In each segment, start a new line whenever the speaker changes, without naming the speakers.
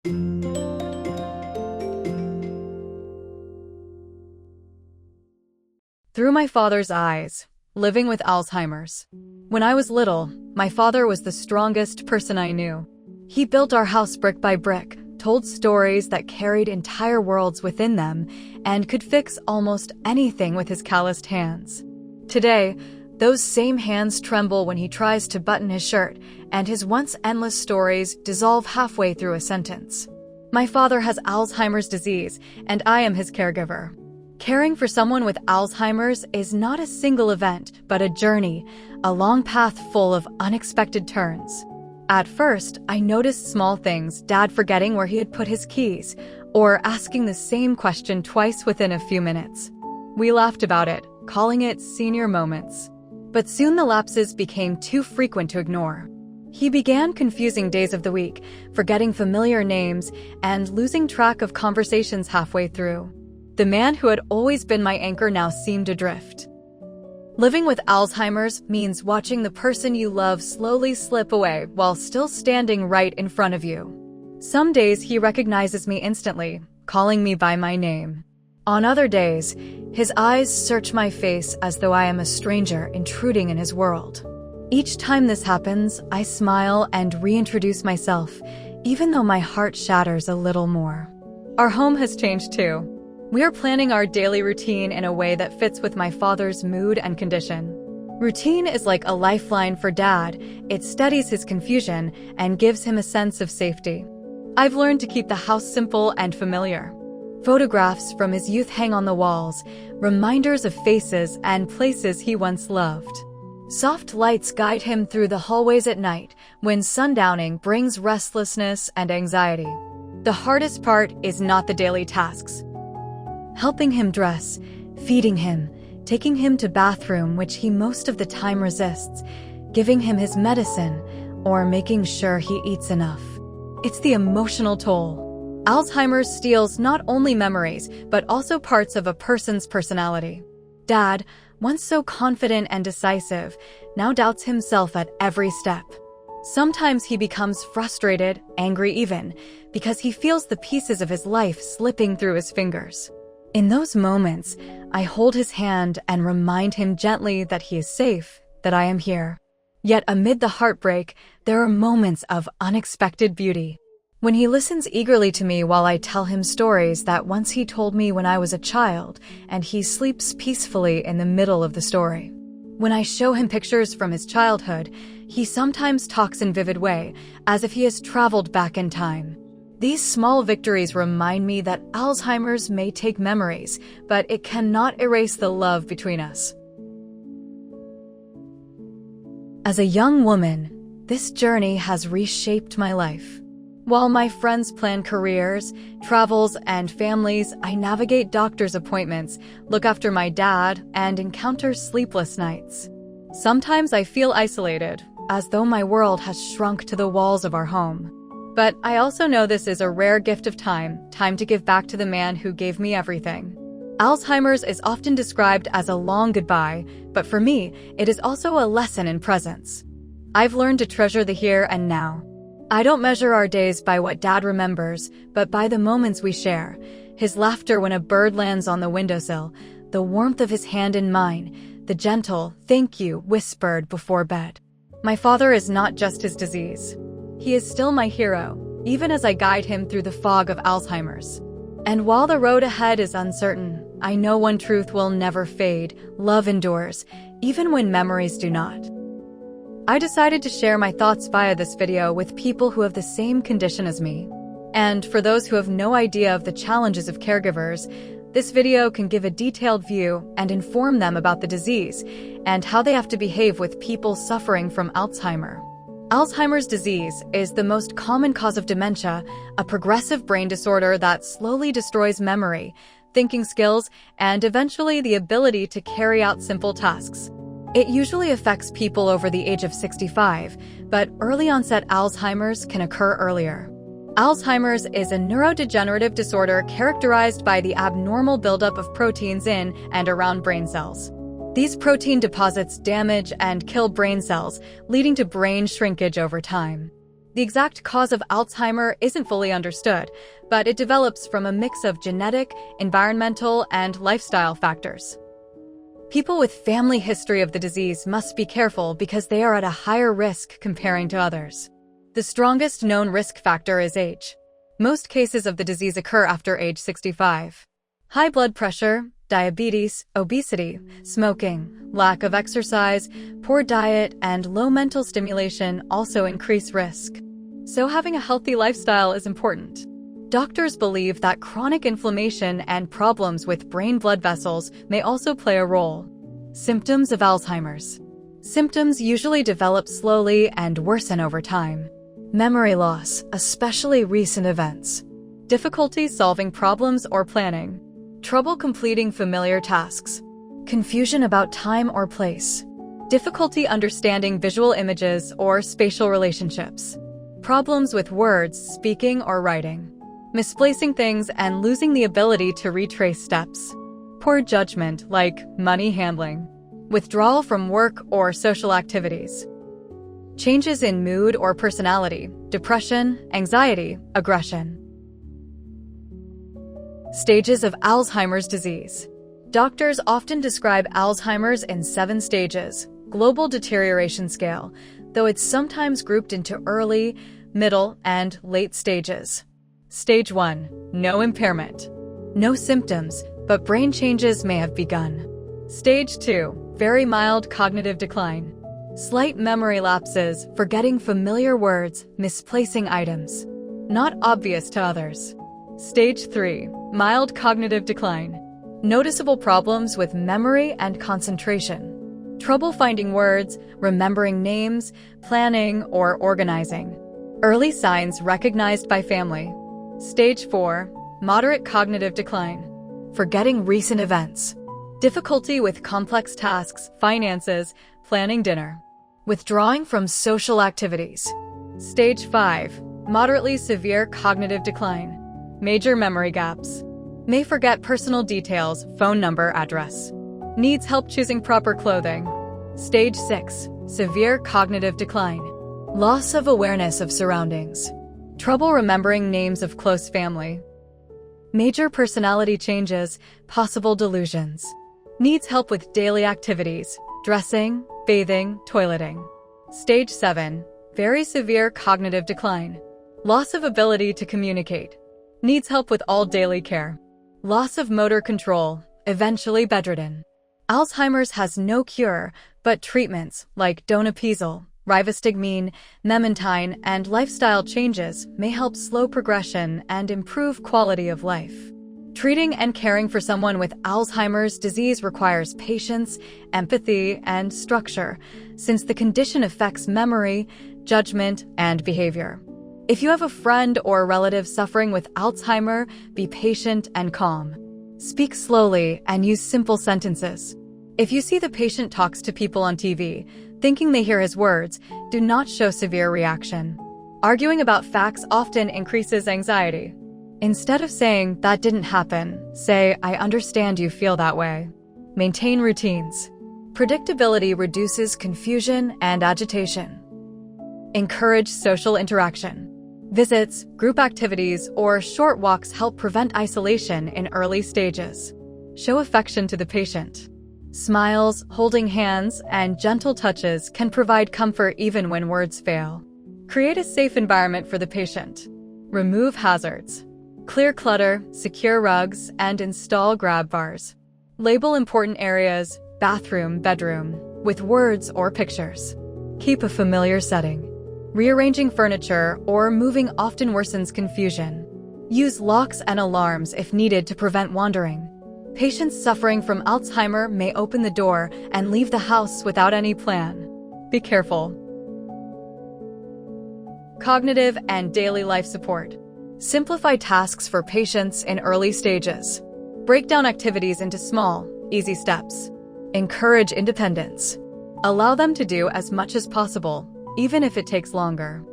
Through my father's eyes, living with Alzheimer's. When I was little, my father was the strongest person I knew. He built our house brick by brick, told stories that carried entire worlds within them, and could fix almost anything with his calloused hands. Today, those same hands tremble when he tries to button his shirt, and his once endless stories dissolve halfway through a sentence. My father has Alzheimer's disease, and I am his caregiver. Caring for someone with Alzheimer's is not a single event, but a journey, a long path full of unexpected turns. At first, I noticed small things, Dad forgetting where he had put his keys, or asking the same question twice within a few minutes. We laughed about it, calling it senior moments. But soon the lapses became too frequent to ignore. He began confusing days of the week, forgetting familiar names, and losing track of conversations halfway through. The man who had always been my anchor now seemed adrift. Living with Alzheimer's means watching the person you love slowly slip away while still standing right in front of you. Some days he recognizes me instantly, calling me by my name. On other days, his eyes search my face as though I am a stranger intruding in his world. Each time this happens, I smile and reintroduce myself, even though my heart shatters a little more. Our home has changed too. We are planning our daily routine in a way that fits with my father's mood and condition. Routine is like a lifeline for Dad. It steadies his confusion and gives him a sense of safety. I've learned to keep the house simple and familiar. Photographs from his youth hang on the walls, reminders of faces and places he once loved. Soft lights guide him through the hallways at night when sundowning brings restlessness and anxiety. The hardest part is not the daily tasks. Helping him dress, feeding him, taking him to bathroom which he most of the time resists, giving him his medicine, or making sure he eats enough. It's the emotional toll. Alzheimer's steals not only memories, but also parts of a person's personality. Dad, once so confident and decisive, now doubts himself at every step. Sometimes he becomes frustrated, angry even, because he feels the pieces of his life slipping through his fingers. In those moments, I hold his hand and remind him gently that he is safe, that I am here. Yet amid the heartbreak, there are moments of unexpected beauty. When he listens eagerly to me while I tell him stories that once he told me when I was a child, and he sleeps peacefully in the middle of the story. When I show him pictures from his childhood, he sometimes talks in vivid way, as if he has traveled back in time. These small victories remind me that Alzheimer's may take memories, but it cannot erase the love between us. As a young woman, this journey has reshaped my life. While my friends plan careers, travels, and families, I navigate doctor's appointments, look after my dad, and encounter sleepless nights. Sometimes I feel isolated, as though my world has shrunk to the walls of our home. But I also know this is a rare gift of time to give back to the man who gave me everything. Alzheimer's is often described as a long goodbye, but for me, it is also a lesson in presence. I've learned to treasure the here and now. I don't measure our days by what Dad remembers, but by the moments we share. His laughter when a bird lands on the windowsill, the warmth of his hand in mine, the gentle "thank you" whispered before bed. My father is not just his disease. He is still my hero, even as I guide him through the fog of Alzheimer's. And while the road ahead is uncertain, I know one truth will never fade: love endures, even when memories do not. I decided to share my thoughts via this video with people who have the same condition as me. And for those who have no idea of the challenges of caregivers, this video can give a detailed view and inform them about the disease and how they have to behave with people suffering from Alzheimer. Alzheimer's disease is the most common cause of dementia, a progressive brain disorder that slowly destroys memory, thinking skills, and eventually the ability to carry out simple tasks. It usually affects people over the age of 65, but early-onset Alzheimer's can occur earlier. Alzheimer's is a neurodegenerative disorder characterized by the abnormal buildup of proteins in and around brain cells. These protein deposits damage and kill brain cells, leading to brain shrinkage over time. The exact cause of Alzheimer isn't fully understood, but it develops from a mix of genetic, environmental, and lifestyle factors. People with family history of the disease must be careful because they are at a higher risk comparing to others. The strongest known risk factor is age. Most cases of the disease occur after age 65. High blood pressure, diabetes, obesity, smoking, lack of exercise, poor diet, and low mental stimulation also increase risk. So having a healthy lifestyle is important. Doctors believe that chronic inflammation and problems with brain blood vessels may also play a role. Symptoms of Alzheimer's. Symptoms usually develop slowly and worsen over time. Memory loss, especially recent events. Difficulty solving problems or planning. Trouble completing familiar tasks. Confusion about time or place. Difficulty understanding visual images or spatial relationships. Problems with words, speaking, or writing. Misplacing things and losing the ability to retrace steps. Poor judgment, like money handling. Withdrawal from work or social activities. Changes in mood or personality, depression, anxiety, aggression. Stages of Alzheimer's disease. Doctors often describe Alzheimer's in 7 stages, global deterioration scale, though it's sometimes grouped into early, middle, and late stages. Stage 1. No impairment. No symptoms, but brain changes may have begun. Stage 2. Very mild cognitive decline. Slight memory lapses, forgetting familiar words, misplacing items. Not obvious to others. Stage 3. Mild cognitive decline. Noticeable problems with memory and concentration. Trouble finding words, remembering names, planning, or organizing. Early signs recognized by family. Stage 4. Moderate cognitive decline. Forgetting recent events. Difficulty with complex tasks, finances, planning dinner. Withdrawing from social activities. Stage 5. Moderately severe cognitive decline. Major memory gaps. May forget personal details, phone number, address. Needs help choosing proper clothing. Stage 6. Severe cognitive decline. Loss of awareness of surroundings. Trouble remembering names of close family. Major personality changes, possible delusions. Needs help with daily activities, dressing, bathing, toileting. Stage 7. Very severe cognitive decline. Loss of ability to communicate. Needs help with all daily care. Loss of motor control, eventually bedridden. Alzheimer's has no cure, but treatments like donepezil, rivastigmine, memantine, and lifestyle changes may help slow progression and improve quality of life. Treating and caring for someone with Alzheimer's disease requires patience, empathy, and structure, since the condition affects memory, judgment, and behavior. If you have a friend or relative suffering with Alzheimer, be patient and calm. Speak slowly and use simple sentences. If you see the patient talks to people on TV, thinking they hear his words, do not show severe reaction. Arguing about facts often increases anxiety. Instead of saying, "That didn't happen," say, "I understand you feel that way." Maintain routines. Predictability reduces confusion and agitation. Encourage social interaction. Visits, group activities, or short walks help prevent isolation in early stages. Show affection to the patient. Smiles, holding hands, and gentle touches can provide comfort even when words fail. Create a safe environment for the patient. Remove hazards. Clear clutter, secure rugs, and install grab bars. Label important areas, bathroom, bedroom, with words or pictures. Keep a familiar setting. Rearranging furniture or moving often worsens confusion. Use locks and alarms if needed to prevent wandering. Patients suffering from Alzheimer may open the door and leave the house without any plan. Be careful. Cognitive and daily life support. Simplify tasks for patients in early stages. Break down activities into small, easy steps. Encourage independence. Allow them to do as much as possible, even if it takes longer.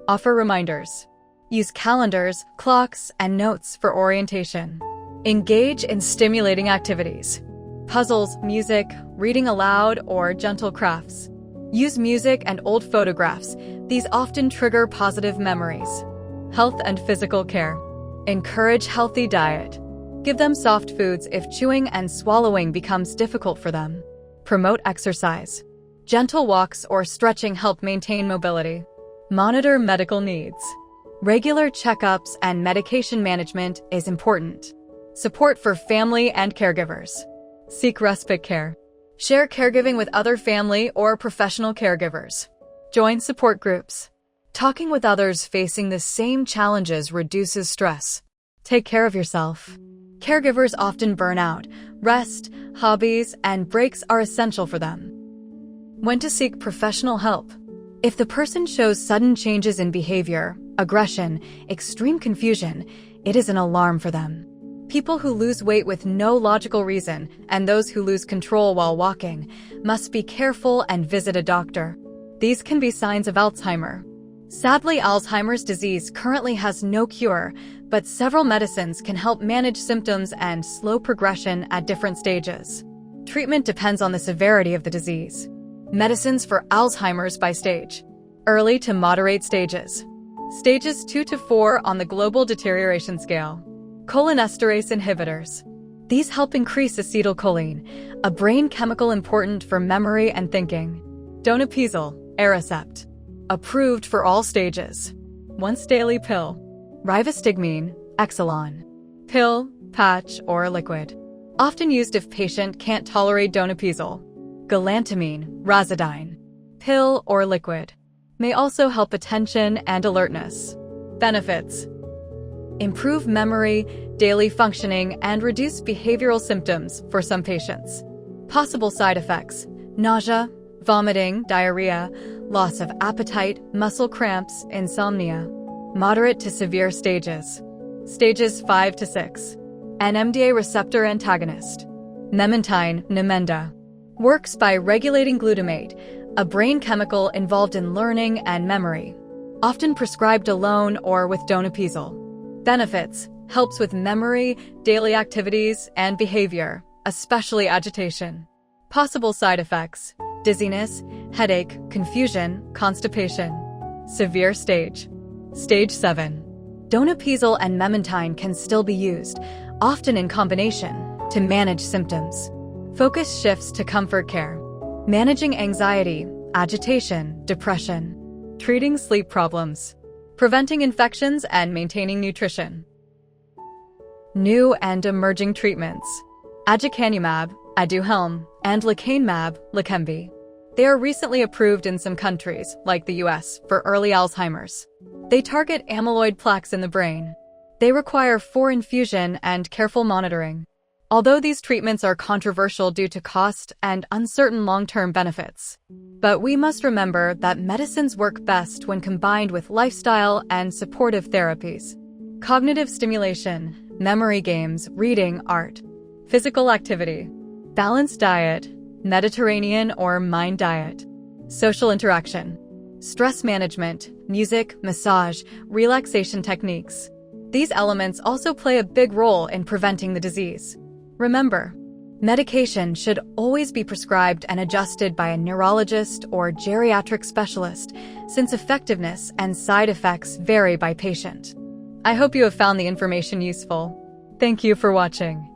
Offer reminders. Use calendars, clocks, and notes for orientation. Engage in stimulating activities. Puzzles, music, reading aloud, or gentle crafts. Use music and old photographs. These often trigger positive memories. Health and physical care. Encourage healthy diet. Give them soft foods if chewing and swallowing becomes difficult for them. Promote exercise. Gentle walks or stretching help maintain mobility. Monitor medical needs. Regular checkups and medication management is important. Support for family and caregivers. Seek respite care. Share caregiving with other family or professional caregivers. Join support groups. Talking with others facing the same challenges reduces stress. Take care of yourself. Caregivers often burn out. Rest, hobbies, and breaks are essential for them. When to seek professional help. If the person shows sudden changes in behavior, aggression, extreme confusion, it is an alarm for them. People who lose weight with no logical reason and those who lose control while walking must be careful and visit a doctor. These can be signs of Alzheimer. Sadly, Alzheimer's disease currently has no cure, but several medicines can help manage symptoms and slow progression at different stages. Treatment depends on the severity of the disease. Medicines for Alzheimer's by stage. Early to moderate stages. Stages 2 to 4 on the global deterioration scale. Cholinesterase inhibitors. These help increase acetylcholine, a brain chemical important for memory and thinking. Donepezil, Aricept. Approved for all stages. Once daily pill. Rivastigmine, Exelon. Pill, patch, or liquid. Often used if patient can't tolerate donepezil. Galantamine, Razidine. Pill or liquid. May also help attention and alertness. Benefits. Improve memory, daily functioning, and reduce behavioral symptoms for some patients. Possible side effects. Nausea, vomiting, diarrhea, loss of appetite, muscle cramps, insomnia. Moderate to severe stages. Stages 5 to 6. NMDA receptor antagonist. Memantine, Namenda. Works by regulating glutamate, a brain chemical involved in learning and memory. Often prescribed alone or with donepezil. Benefits. Helps with memory, daily activities, and behavior, especially agitation. Possible side effects. Dizziness, headache, confusion, constipation. Severe stage. Stage 7. Donepezil and memantine can still be used, often in combination, to manage symptoms. Focus shifts to comfort care. Managing anxiety, agitation, depression. Treating sleep problems. Preventing infections and maintaining nutrition. New and emerging treatments. Aducanumab, Aduhelm, and lecanemab, Leqembi. They are recently approved in some countries, like the US, for early Alzheimer's. They target amyloid plaques in the brain. They require 4 infusion and careful monitoring. Although these treatments are controversial due to cost and uncertain long-term benefits. But we must remember that medicines work best when combined with lifestyle and supportive therapies. Cognitive stimulation, memory games, reading, art. Physical activity. Balanced diet, Mediterranean or mind diet. Social interaction. Stress management, music, massage, relaxation techniques. These elements also play a big role in preventing the disease. Remember, medication should always be prescribed and adjusted by a neurologist or geriatric specialist, since effectiveness and side effects vary by patient. I hope you have found the information useful. Thank you for watching.